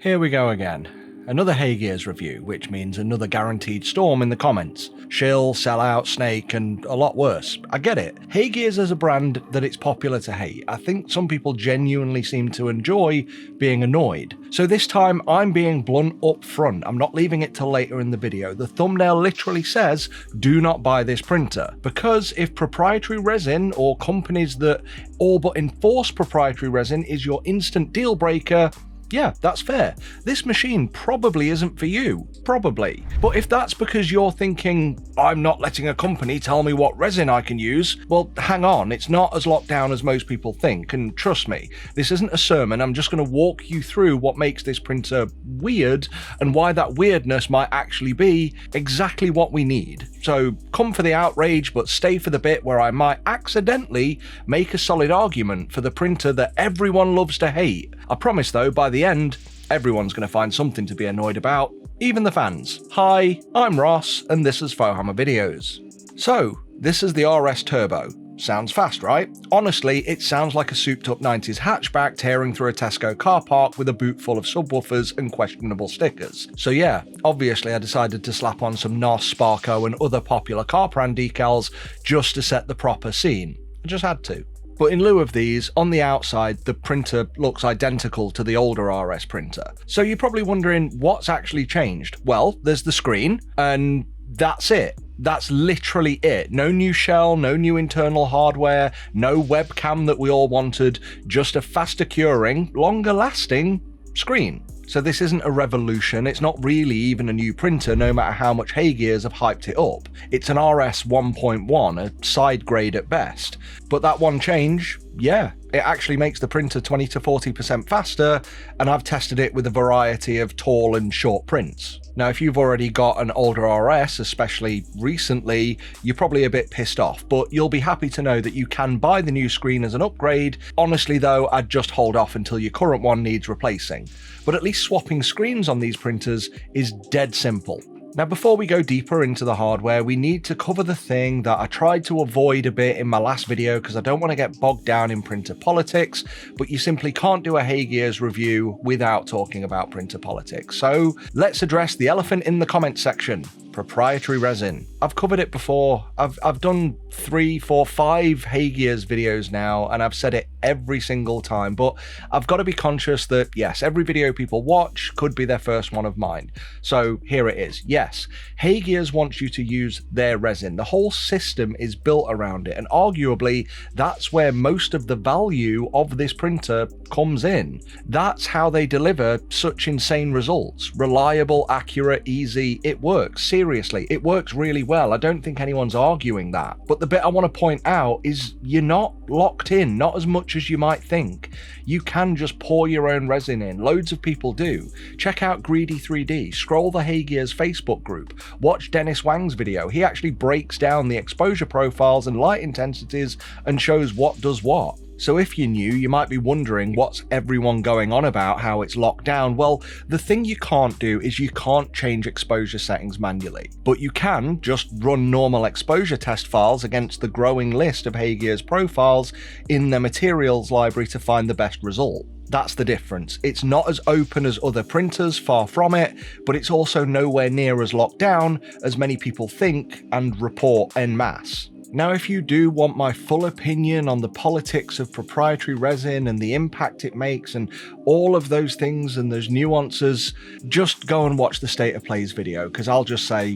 Here we go again. Another HeyGears review, which means another guaranteed storm in the comments. Shill, sellout, snake, and a lot worse. I get it. HeyGears is a brand that it's popular to hate. I think some people genuinely seem to enjoy being annoyed. So this time I'm being blunt up front. I'm not leaving it till later in the video. The thumbnail literally says, do not buy this printer. Because if proprietary resin or companies that all but enforce proprietary resin is your instant deal breaker, yeah, that's fair. This machine probably isn't for you. Probably. But if that's because you're thinking, I'm not letting a company tell me what resin I can use, well, hang on, it's not as locked down as most people think, and trust me, this isn't a sermon. I'm just going to walk you through what makes this printer weird and why that weirdness might actually be exactly what we need. So come for the outrage, but stay for the bit where I might accidentally make a solid argument for the printer that everyone loves to hate. I promise though, by the end, everyone's going to find something to be annoyed about, even the fans. Hi, I'm Ross, and this is FauxHammer Videos. So, this is the RS Turbo. Sounds fast, right? Honestly, it sounds like a souped-up 90s hatchback tearing through a Tesco car park with a boot full of subwoofers and questionable stickers. So yeah, obviously I decided to slap on some NOS, Sparco and other popular car brand decals just to set the proper scene. I just had to. But in lieu of these, on the outside, the printer looks identical to the older RS printer. So you're probably wondering what's actually changed. Well, there's the screen, and that's it. That's literally it. No new shell, no new internal hardware, no webcam that we all wanted, just a faster curing, longer lasting screen. So this isn't a revolution, it's not really even a new printer no matter how much HeyGears have hyped it up. It's an RS 1.1, a side grade at best. But that one change, yeah, it actually makes the printer 20 to 40% faster, and I've tested it with a variety of tall and short prints. Now, if you've already got an older RS, especially recently, you're probably a bit pissed off, but you'll be happy to know that you can buy the new screen as an upgrade. Honestly though, I'd just hold off until your current one needs replacing. But at least swapping screens on these printers is dead simple. Now, before we go deeper into the hardware, we need to cover the thing that I tried to avoid a bit in my last video because I don't want to get bogged down in printer politics, but you simply can't do a HeyGears review without talking about printer politics. So let's address the elephant in the comment section. Proprietary resin. I've covered it before. I've done 3, 4, 5 HeyGears videos now, and I've said it every single time, but I've got to be conscious that yes, every video people watch could be their first one of mine. So here it is. Yes, HeyGears wants you to use their resin. The whole system is built around it, and arguably that's where most of the value of this printer comes in. That's how they deliver such insane results. Reliable, accurate, easy. It works. Seriously, it works really well. I don't think anyone's arguing that. But the bit I want to point out is you're not locked in, not as much as you might think. You can just pour your own resin in. Loads of people do. Check out Greedy 3D, scroll the HeyGears Facebook group, watch Dennis Wang's video. He actually breaks down the exposure profiles and light intensities and shows what does what. So if you're new, you might be wondering what's everyone going on about, how it's locked down. Well, the thing you can't do is you can't change exposure settings manually, but you can just run normal exposure test files against the growing list of HeyGears profiles in the materials library to find the best result. That's the difference. It's not as open as other printers, far from it, but it's also nowhere near as locked down as many people think and report en masse. Now, if you do want my full opinion on the politics of proprietary resin and the impact it makes and all of those things and those nuances, just go and watch the State of Plays video, because I'll just say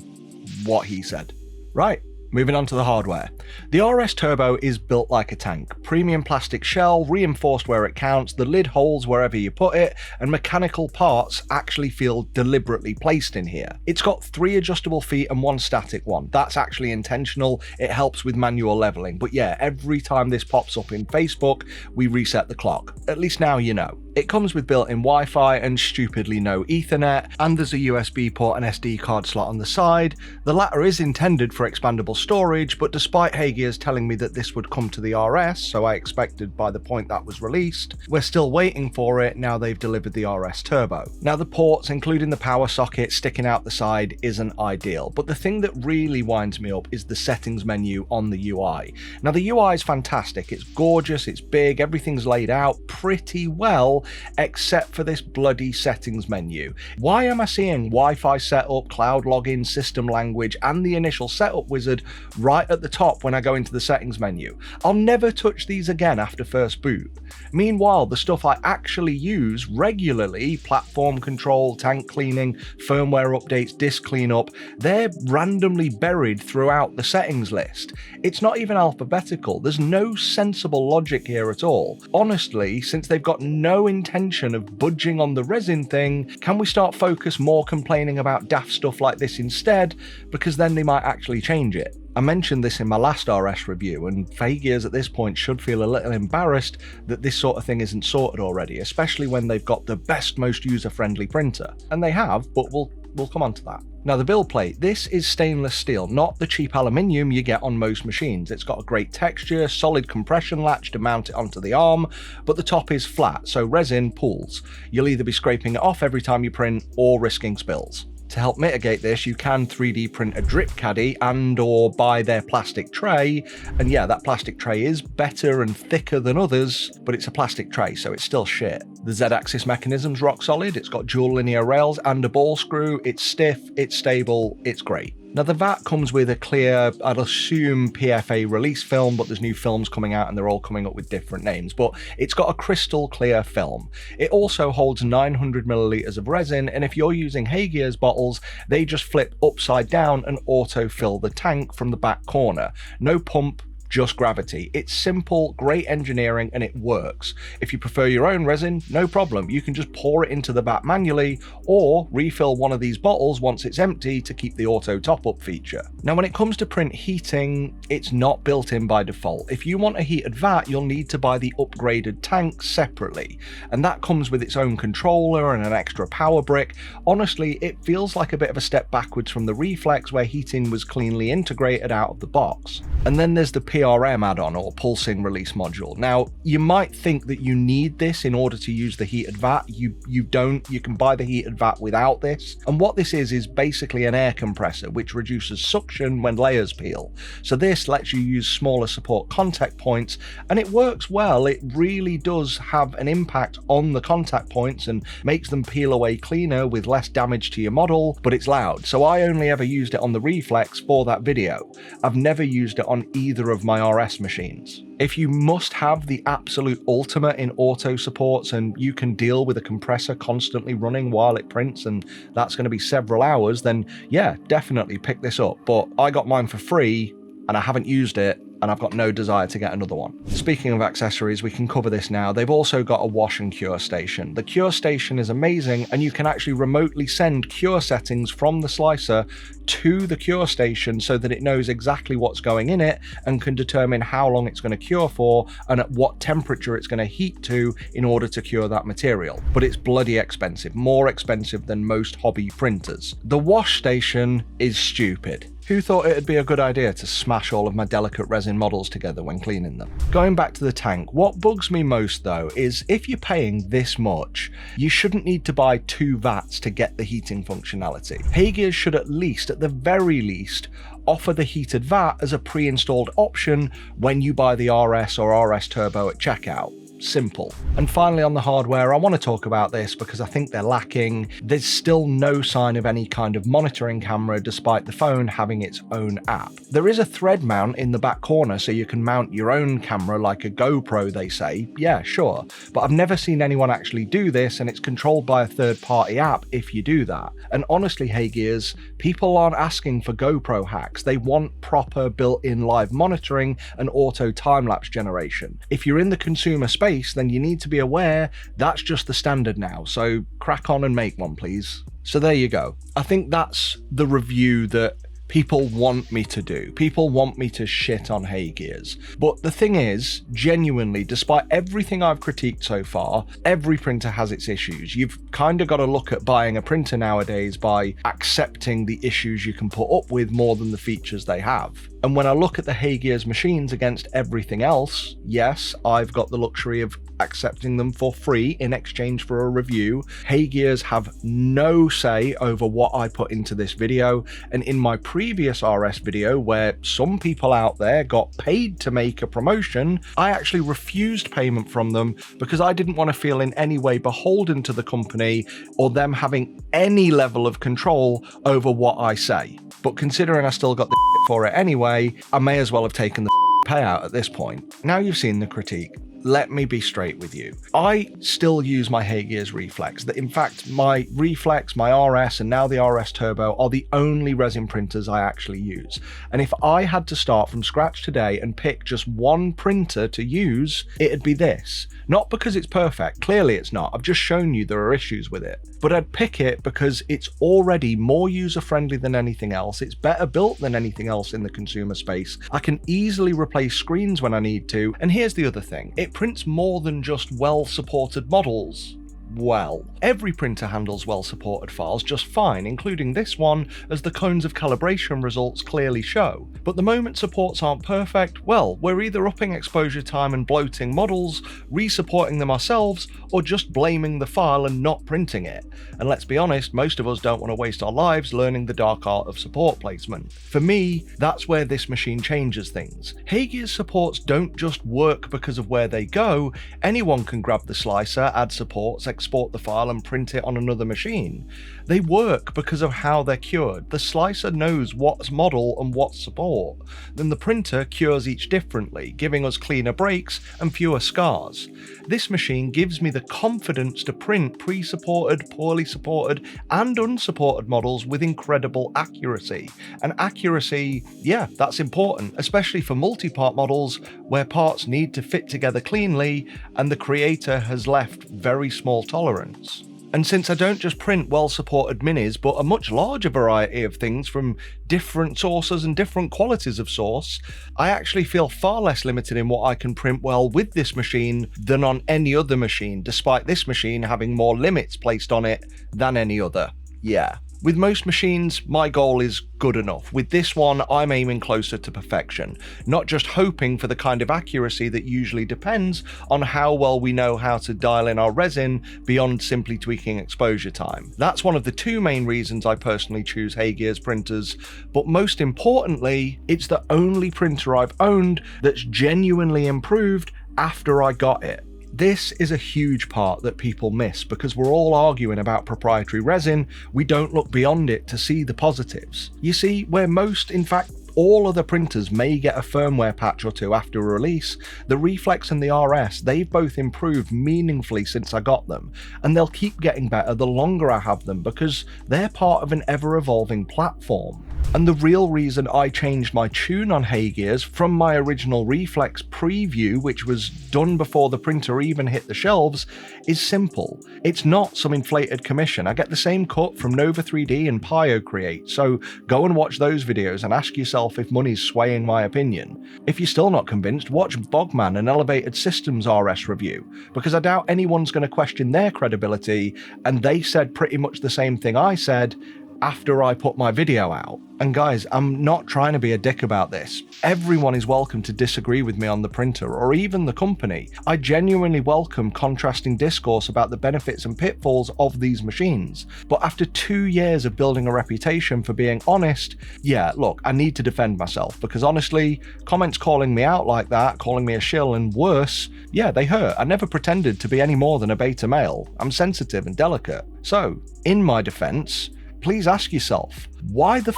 what he said. Right. Moving on to the hardware. The RS Turbo is built like a tank. Premium plastic shell, reinforced where it counts, the lid holes wherever you put it, and mechanical parts actually feel deliberately placed in here. It's got 3 adjustable feet and 1 static one. That's actually intentional. It helps with manual leveling. But yeah, every time this pops up in Facebook, we reset the clock. At least now you know. It comes with built-in Wi-Fi and stupidly no Ethernet, and there's a USB port and SD card slot on the side. The latter is intended for expandable storage, but despite HeyGears telling me that this would come to the RS, so I expected by the point that was released, we're still waiting for it now they've delivered the RS Turbo. Now the ports, including the power socket sticking out the side, isn't ideal, but the thing that really winds me up is the settings menu on the UI. Now the UI is fantastic, it's gorgeous, it's big, everything's laid out pretty well, all, except for this bloody settings menu. Why am I seeing Wi-Fi setup, cloud login, system language, and the initial setup wizard right at the top when I go into the settings menu? I'll never touch these again after first boot. Meanwhile, the stuff I actually use regularly, platform control, tank cleaning, firmware updates, disk cleanup, they're randomly buried throughout the settings list. It's not even alphabetical. There's no sensible logic here at all. Honestly, since they've got no intention of budging on the Resin thing, can we start focus more complaining about daft stuff like this instead? Because then they might actually change it. I mentioned this in my last RS review, and HeyGears at this point should feel a little embarrassed that this sort of thing isn't sorted already, especially when they've got the best, most user-friendly printer. And they have, but we'll come on to that. Now, the build plate. This is stainless steel, not the cheap aluminium you get on most machines. It's got a great texture, solid compression latch to mount it onto the arm, but the top is flat, so resin pools. You'll either be scraping it off every time you print or risking spills. To help mitigate this, you can 3D print a drip caddy and or buy their plastic tray, and yeah, that plastic tray is better and thicker than others, but it's a plastic tray, so it's still shit. The Z-axis mechanism's rock solid, it's got dual linear rails and a ball screw, it's stiff, it's stable, it's great. Now, the vat comes with a clear, I'd assume PFA release film, but there's new films coming out and they're all coming up with different names, but it's got a crystal clear film. It also holds 900 milliliters of resin, and if you're using HeyGears bottles, they just flip upside down and auto-fill the tank from the back corner. No pump, just gravity. It's simple, great engineering, and it works. If you prefer your own resin, no problem. You can just pour it into the vat manually or refill one of these bottles once it's empty to keep the auto top-up feature. Now, when it comes to print heating, it's not built in by default. If you want a heated vat, you'll need to buy the upgraded tank separately, and that comes with its own controller and an extra power brick. Honestly, it feels like a bit of a step backwards from the Reflex, where heating was cleanly integrated out of the box. And then there's the PRM add-on, or pulsing release module. Now, you might think that you need this in order to use the heated vat. You don't. You can buy the heated vat without this. And what this is basically an air compressor, which reduces suction when layers peel. So this lets you use smaller support contact points, and it works well. It really does have an impact on the contact points and makes them peel away cleaner with less damage to your model, but it's loud. So I only ever used it on the Reflex for that video. I've never used it on either of my RS machines. If you must have the absolute ultimate in auto supports and you can deal with a compressor constantly running while it prints, and that's going to be several hours, then yeah, definitely pick this up. But I got mine for free and I haven't used it, and I've got no desire to get another one. Speaking of accessories, we can cover this now. They've also got a wash and cure station. The cure station is amazing, and you can actually remotely send cure settings from the slicer to the cure station so that it knows exactly what's going in it and can determine how long it's going to cure for and at what temperature it's going to heat to in order to cure that material. But it's bloody expensive, more expensive than most hobby printers. The wash station is stupid. Who thought it'd be a good idea to smash all of my delicate resin models together when cleaning them? Going back to the tank, what bugs me most though is if you're paying this much, you shouldn't need to buy 2 vats to get the heating functionality. HeyGears should at the very least, offer the heated vat as a pre-installed option when you buy the RS or RS Turbo at checkout. Simple. And finally, on the hardware, I want to talk about this because I think they're lacking. There's still no sign of any kind of monitoring camera despite the phone having its own app. There is a thread mount in the back corner so you can mount your own camera like a GoPro, they say. Yeah, sure. But I've never seen anyone actually do this, and it's controlled by a third-party app if you do that. And honestly, HeyGears, people aren't asking for GoPro hacks. They want proper built-in live monitoring and auto time-lapse generation. If you're in the consumer space, then you need to be aware that's just the standard now, so crack on and make one, please. So there you go. I think that's the review that people want me to do. People want me to shit on HeyGears. But the thing is, genuinely, despite everything I've critiqued so far, every printer has its issues. You've kind of got to look at buying a printer nowadays by accepting the issues you can put up with more than the features they have. And when I look at the HeyGears machines against everything else, yes, I've got the luxury of accepting them for free in exchange for a review. HeyGears have no say over what I put into this video, and in my previous RS video where some people out there got paid to make a promotion, I actually refused payment from them because I didn't want to feel in any way beholden to the company or them having any level of control over what I say. But considering I still got the for it anyway, I may as well have taken the payout at this point. Now you've seen the critique, let me be straight with you. I still use my HeyGears Reflex. In fact, my Reflex, my RS, and now the RS Turbo are the only resin printers I actually use. And if I had to start from scratch today and pick just one printer to use, it'd be this. Not because it's perfect, clearly it's not, I've just shown you there are issues with it. But I'd pick it because it's already more user-friendly than anything else, it's better built than anything else in the consumer space, I can easily replace screens when I need to, and here's the other thing, it prints more than just well-supported models. Well, every printer handles well-supported files just fine, including this one, as the cones of calibration results clearly show. But the moment supports aren't perfect, well, we're either upping exposure time and bloating models, re-supporting them ourselves, or just blaming the file and not printing it. And let's be honest, most of us don't want to waste our lives learning the dark art of support placement. For me, that's where this machine changes things. HeyGears supports don't just work because of where they go, anyone can grab the slicer, add supports, export the file and print it on another machine. They work because of how they're cured. The slicer knows what's model and what's support. Then the printer cures each differently, giving us cleaner breaks and fewer scars. This machine gives me the confidence to print pre-supported, poorly supported and unsupported models with incredible accuracy. And accuracy, yeah, that's important, especially for multi-part models where parts need to fit together cleanly and the creator has left very small tolerance. And since I don't just print well-supported minis, but a much larger variety of things from different sources and different qualities of source, I actually feel far less limited in what I can print well with this machine than on any other machine, despite this machine having more limits placed on it than any other. Yeah. With most machines, my goal is good enough. With this one, I'm aiming closer to perfection, not just hoping for the kind of accuracy that usually depends on how well we know how to dial in our resin beyond simply tweaking exposure time. That's one of the two main reasons I personally choose HeyGears printers, but most importantly, it's the only printer I've owned that's genuinely improved after I got it. This is a huge part that people miss because we're all arguing about proprietary resin, we don't look beyond it to see the positives. You see, where most, in fact, all other printers may get a firmware patch or two after a release, the Reflex and the RS, they've both improved meaningfully since I got them, and they'll keep getting better the longer I have them because they're part of an ever-evolving platform. And the real reason I changed my tune on HeyGears from my original Reflex preview, which was done before the printer even hit the shelves, is simple. It's not some inflated commission. I get the same cut from Nova 3D and PioCreate, so go and watch those videos and ask yourself if money's swaying my opinion. If you're still not convinced, watch Bogman and Elevated Systems RS review, because I doubt anyone's going to question their credibility, and they said pretty much the same thing I said after I put my video out. And guys, I'm not trying to be a dick about this. Everyone is welcome to disagree with me on the printer, or even the company. I genuinely welcome contrasting discourse about the benefits and pitfalls of these machines. But after 2 years of building a reputation for being honest, yeah, look, I need to defend myself, because honestly, comments calling me out like that, calling me a shill and worse, yeah, they hurt. I never pretended to be any more than a beta male. I'm sensitive and delicate. So, in my defense, please ask yourself, why the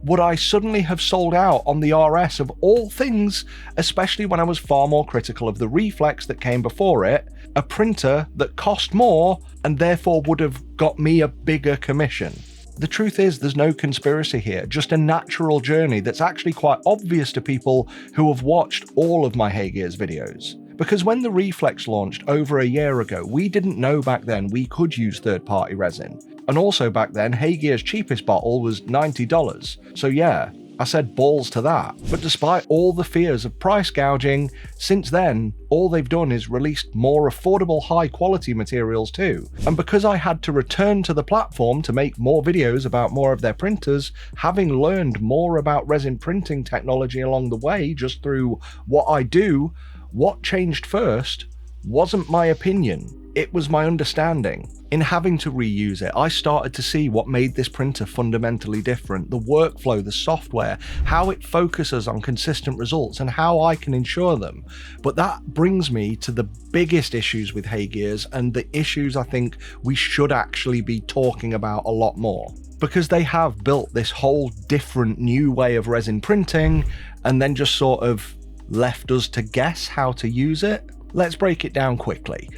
would I suddenly have sold out on the RS of all things, especially when I was far more critical of the Reflex that came before it, a printer that cost more and therefore would have got me a bigger commission? The truth is, there's no conspiracy here, just a natural journey that's actually quite obvious to people who have watched all of my HeyGears videos. Because when the Reflex launched over a year ago, we didn't know back then we could use third-party resin. And also back then, HeyGears' cheapest bottle was $90. So yeah, I said balls to that. But despite all the fears of price gouging, since then, all they've done is released more affordable high-quality materials too. And because I had to return to the platform to make more videos about more of their printers, having learned more about resin printing technology along the way just through what I do, what changed first? wasn't my opinion. It was my understanding. In having to reuse it, I started to see what made this printer fundamentally different, the workflow, the software, how it focuses on consistent results, and how I can ensure them. But that brings me to the biggest issues with HeyGears, and the issues I think we should actually be talking about a lot more. Because they have built this whole different new way of resin printing, and then just sort of left us to guess how to use it. Let's break it down quickly.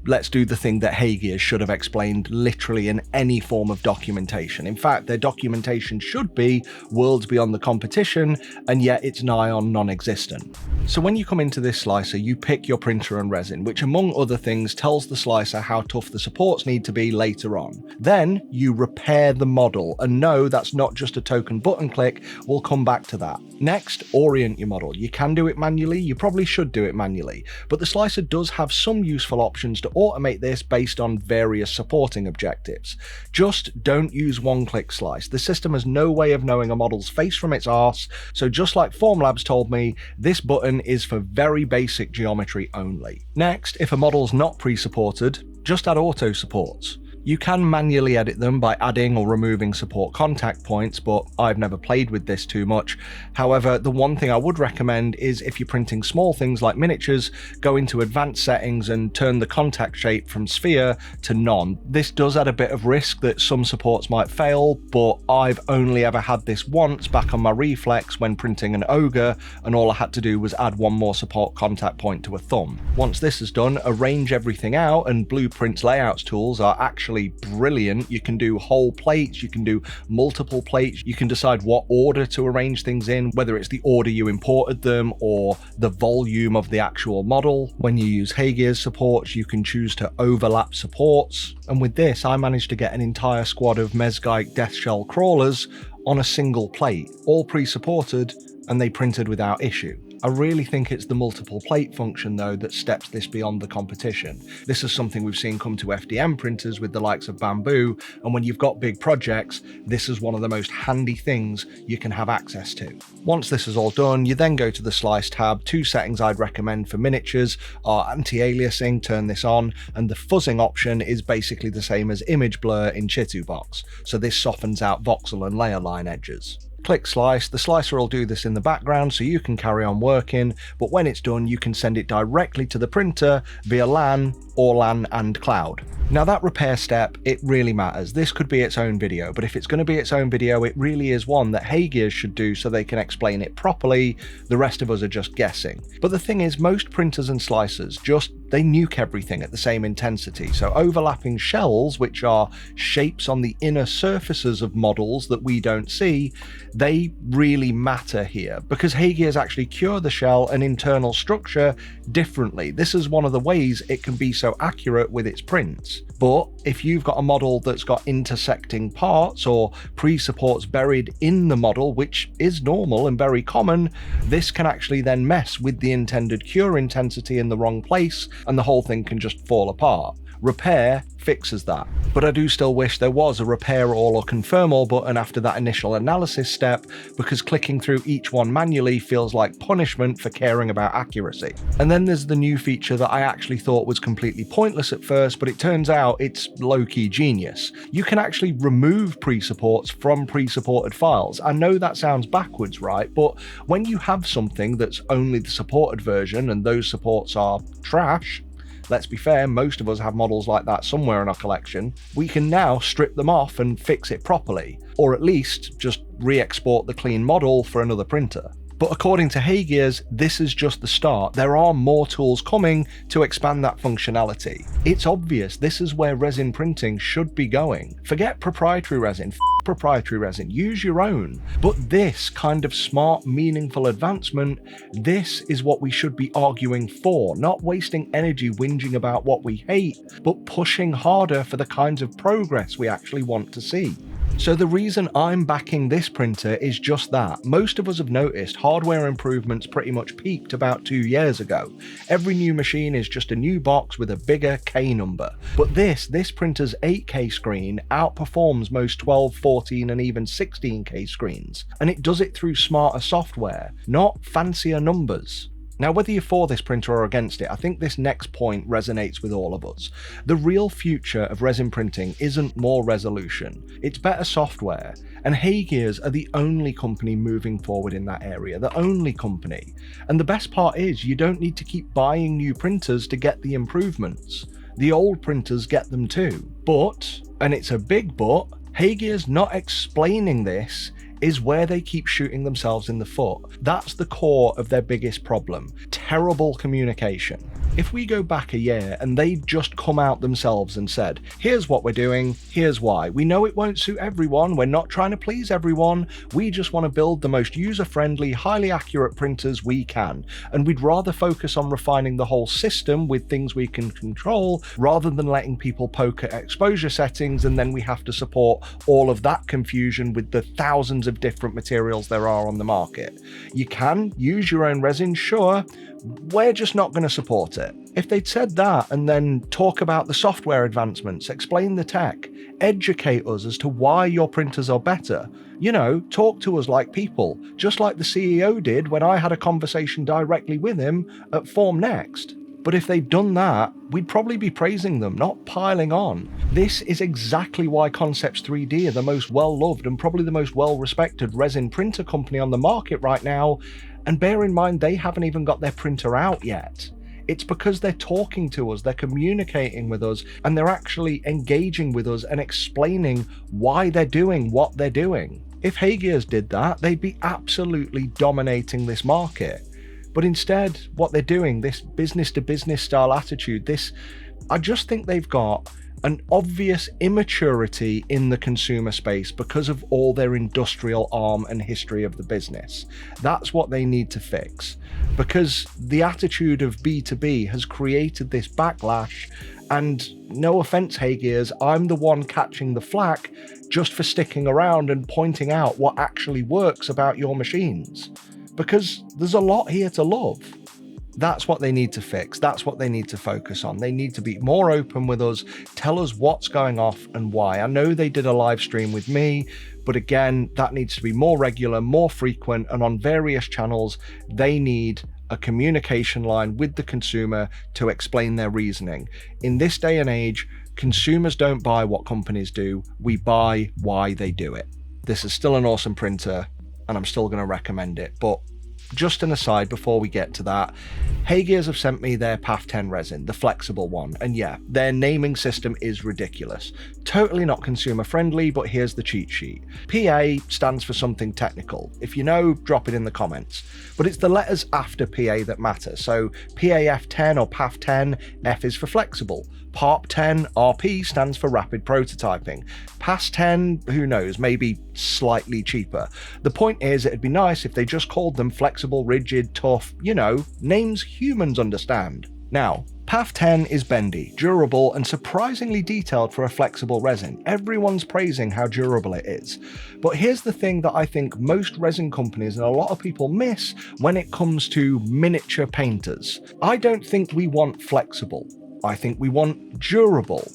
Let's do the thing that HeyGears should have explained literally in any form of documentation. In fact, their documentation should be worlds beyond the competition, and yet it's nigh on non-existent. So when you come into this slicer, you pick your printer and resin, which among other things tells the slicer how tough the supports need to be later on. Then you repair the model, and no, that's not just a token button click, we'll come back to that. Next, orient your model. You can do it manually, you probably should do it manually, but the slicer does have some useful options to automate this based on various supporting objectives. Just don't use one-click slice. The system has no way of knowing a model's face from its arse, so just like Formlabs told me, this button is for very basic geometry only. Next, if a model's not pre-supported, just add auto supports. You can manually edit them by adding or removing support contact points, but I've never played with this too much. However, the one thing I would recommend is if you're printing small things like miniatures, go into advanced settings and turn the contact shape from sphere to none. This does add a bit of risk that some supports might fail, but I've only ever had this once back on my Reflex when printing an ogre, and all I had to do was add one more support contact point to a thumb. Once this is done, arrange everything out, and Blueprint's layouts tools are actually brilliant. You can do whole plates, you can do multiple plates, you can decide what order to arrange things in, whether it's the order you imported them or the volume of the actual model. When you use HeyGears supports, you can choose to overlap supports, and with this I managed to get an entire squad of Mezgite Death Shell crawlers on a single plate, all pre-supported, and they printed without issue. I really think it's the multiple plate function though that steps this beyond the competition. This is something we've seen come to FDM printers with the likes of Bamboo, and when you've got big projects, this is one of the most handy things you can have access to. Once this is all done, you then go to the Slice tab. Two settings I'd recommend for miniatures are anti-aliasing, turn this on, and the fuzzing option is basically the same as image blur in Chitubox, so this softens out voxel and layer line edges. Click slice, the slicer will do this in the background so you can carry on working, but when it's done you can send it directly to the printer via LAN or LAN and cloud. Now that repair step, it really matters. This could be its own video, but if it's going to be its own video, it really is one that HeyGears should do so they can explain it properly. The rest of us are just guessing. But the thing is, most printers and slicers they nuke everything at the same intensity. So overlapping shells, which are shapes on the inner surfaces of models that we don't see, they really matter here because HeyGears actually cure the shell and internal structure differently. This is one of the ways it can be so accurate with its prints. But if you've got a model that's got intersecting parts or pre-supports buried in the model, which is normal and very common, this can actually then mess with the intended cure intensity in the wrong place, and the whole thing can just fall apart. Repair fixes that. But I do still wish there was a repair all or confirm all button after that initial analysis step, because clicking through each one manually feels like punishment for caring about accuracy. And then there's the new feature that I actually thought was completely pointless at first, but it turns out it's low-key genius. You can actually remove pre-supports from pre-supported files. I know that sounds backwards, right? But when you have something that's only the supported version and those supports are trash, let's be fair, most of us have models like that somewhere in our collection, we can now strip them off and fix it properly, or at least just re-export the clean model for another printer. But according to HeyGears, this is just the start. There are more tools coming to expand that functionality. It's obvious this is where resin printing should be going. Forget proprietary resin, proprietary resin, use your own. But this kind of smart, meaningful advancement, this is what we should be arguing for, not wasting energy whinging about what we hate, but pushing harder for the kinds of progress we actually want to see. So the reason I'm backing this printer is just that. Most of us have noticed hardware improvements pretty much peaked about 2 years ago. Every new machine is just a new box with a bigger K number. But this printer's 8K screen outperforms most 12, 14 and even 16K screens. And it does it through smarter software, not fancier numbers. Now, whether you're for this printer or against it, I think this next point resonates with all of us. The real future of resin printing isn't more resolution, it's better software, and HeyGears are the only company moving forward in that area, the only company. And the best part is, you don't need to keep buying new printers to get the improvements. The old printers get them too. But, and it's a big but, HeyGears not explaining this is where they keep shooting themselves in the foot. That's the core of their biggest problem: terrible communication. If we go back a year and they'd just come out themselves and said, here's what we're doing, here's why. We know it won't suit everyone, we're not trying to please everyone, we just want to build the most user-friendly, highly accurate printers we can, and we'd rather focus on refining the whole system with things we can control, rather than letting people poke at exposure settings and then we have to support all of that confusion with the thousands of different materials there are on the market. You can use your own resin, sure, we're just not going to support it. If they'd said that and then talk about the software advancements, explain the tech, educate us as to why your printers are better, you know, talk to us like people, just like the CEO did when I had a conversation directly with him at Formnext. But if they'd done that, we'd probably be praising them, not piling on. This is exactly why Concepts 3D are the most well-loved and probably the most well-respected resin printer company on the market right now. And bear in mind, they haven't even got their printer out yet. It's because they're talking to us, they're communicating with us, and they're actually engaging with us and explaining why they're doing what they're doing. If HeyGears did that, they'd be absolutely dominating this market. But instead, what they're doing, this business-to-business style attitude, I just think they've got an obvious immaturity in the consumer space because of all their industrial arm and history of the business. That's what they need to fix, because the attitude of B2B has created this backlash. And no offense, HeyGears, I'm the one catching the flack just for sticking around and pointing out what actually works about your machines, because there's a lot here to love. That's what they need to fix. That's what they need to focus on. They need to be more open with us, tell us what's going off and why. I know they did a live stream with me, but again, that needs to be more regular, more frequent, and on various channels. They need a communication line with the consumer to explain their reasoning. In this day and age, consumers don't buy what companies do, we buy why they do it. This is still an awesome printer, and I'm still going to recommend it, but just an aside before we get to that, HeyGears have sent me their PAF 10 resin, the flexible one, and yeah, their naming system is ridiculous. Totally not consumer friendly, but here's the cheat sheet. PA stands for something technical. If you know, drop it in the comments. But it's the letters after PA that matter, so PAF 10 or PAF 10, F is for flexible. PARP 10, RP stands for rapid prototyping. PAS 10, who knows, maybe slightly cheaper. The point is, it'd be nice if they just called them flexible, rigid, tough, you know, names humans understand. Now, PAF 10 is bendy, durable, and surprisingly detailed for a flexible resin. Everyone's praising how durable it is. But here's the thing that I think most resin companies and a lot of people miss when it comes to miniature painters. I don't think we want flexible. I think we want durable.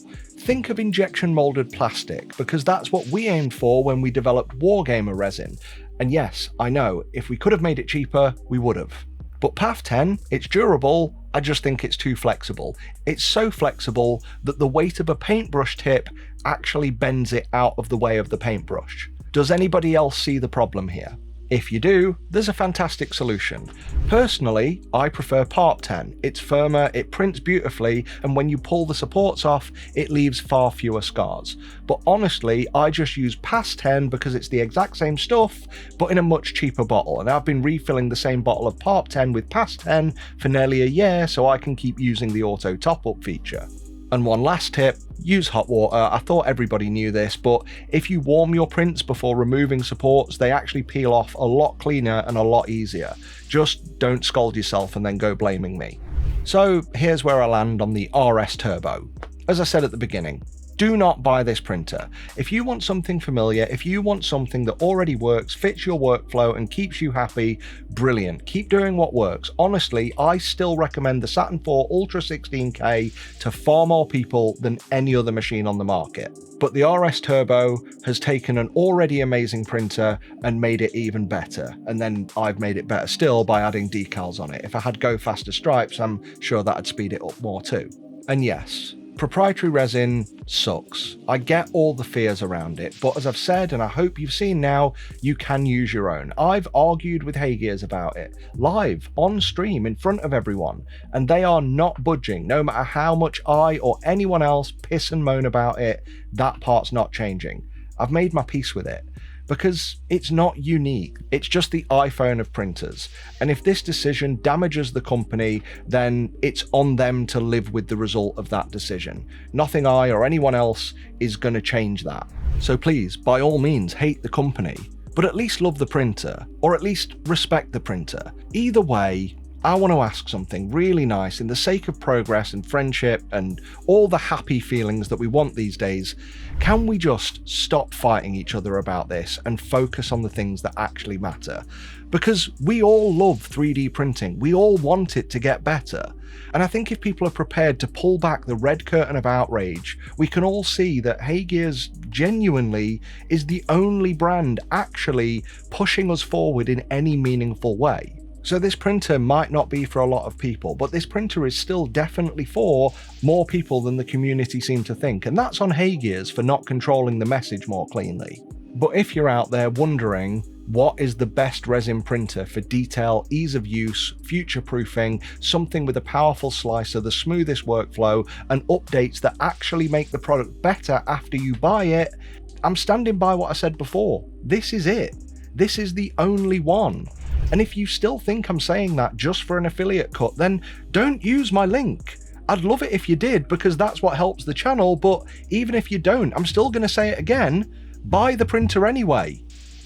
Think of injection molded plastic, because that's what we aimed for when we developed Wargamer resin. And yes, I know, if we could have made it cheaper, we would have. But PAF 10, it's durable, I just think it's too flexible. It's so flexible that the weight of a paintbrush tip actually bends it out of the way of the paintbrush. Does anybody else see the problem here? If you do, there's a fantastic solution. Personally, I prefer PARP 10. It's firmer, it prints beautifully, and when you pull the supports off, it leaves far fewer scars. But honestly, I just use PAS 10 because it's the exact same stuff, but in a much cheaper bottle, and I've been refilling the same bottle of PARP 10 with PAS 10 for nearly a year, so I can keep using the auto top-up feature. And one last tip, use hot water. I thought everybody knew this, but if you warm your prints before removing supports, they actually peel off a lot cleaner and a lot easier. Just don't scald yourself and then go blaming me. So here's where I land on the RS Turbo. As I said at the beginning, Do not buy this printer. If you want something familiar, if you want something that already works, fits your workflow and keeps you happy, brilliant. Keep doing what works. Honestly, I still recommend the Saturn IV Ultra 16K to far more people than any other machine on the market. But the RS Turbo has taken an already amazing printer and made it even better. And then I've made it better still by adding decals on it. If I had go faster stripes, I'm sure that'd speed it up more too. And yes, proprietary resin sucks. I get all the fears around it, but as I've said, and I hope you've seen now, you can use your own. I've argued with HeyGears about it, live, on stream, in front of everyone, and they are not budging. No matter how much I or anyone else piss and moan about it, that part's not changing. I've made my peace with it. Because it's not unique, it's just the iPhone of printers. And if this decision damages the company, then it's on them to live with the result of that decision. Nothing I or anyone else is going to change that. So please, by all means, hate the company, but at least love the printer, or at least respect the printer. Either way, I want to ask something really nice in the sake of progress and friendship and all the happy feelings that we want these days. Can we just stop fighting each other about this and focus on the things that actually matter? Because we all love 3D printing. We all want it to get better. And I think if people are prepared to pull back the red curtain of outrage, we can all see that HeyGears genuinely is the only brand actually pushing us forward in any meaningful way. So this printer might not be for a lot of people, but this printer is still definitely for more people than the community seem to think, and that's on HeyGears for not controlling the message more cleanly. But if you're out there wondering what is the best resin printer for detail, ease of use, future-proofing, something with a powerful slicer, the smoothest workflow, and updates that actually make the product better after you buy it, I'm standing by what I said before. This is it. This is the only one. And if you still think I'm saying that just for an affiliate cut, then don't use my link. I'd love it if you did, because that's what helps the channel, but even if you don't, I'm still going to say it again, buy the printer anyway.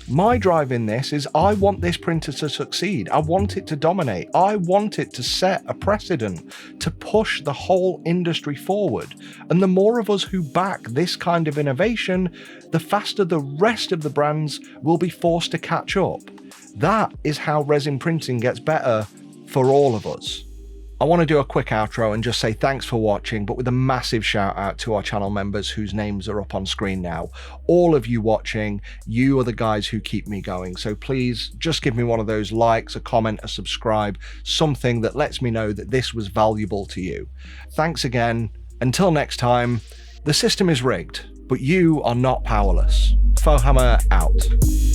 My drive in this is I want this printer to succeed. I want it to dominate. I want it to set a precedent, to push the whole industry forward. And the more of us who back this kind of innovation, the faster the rest of the brands will be forced to catch up. That is how resin printing gets better for all of us. I want to do a quick outro and just say thanks for watching, but with a massive shout out to our channel members whose names are up on screen now. All of you watching, you are the guys who keep me going. So please just give me one of those likes, a comment, a subscribe, something that lets me know that this was valuable to you. Thanks again. Until next time, the system is rigged, but you are not powerless. FauxHammer out.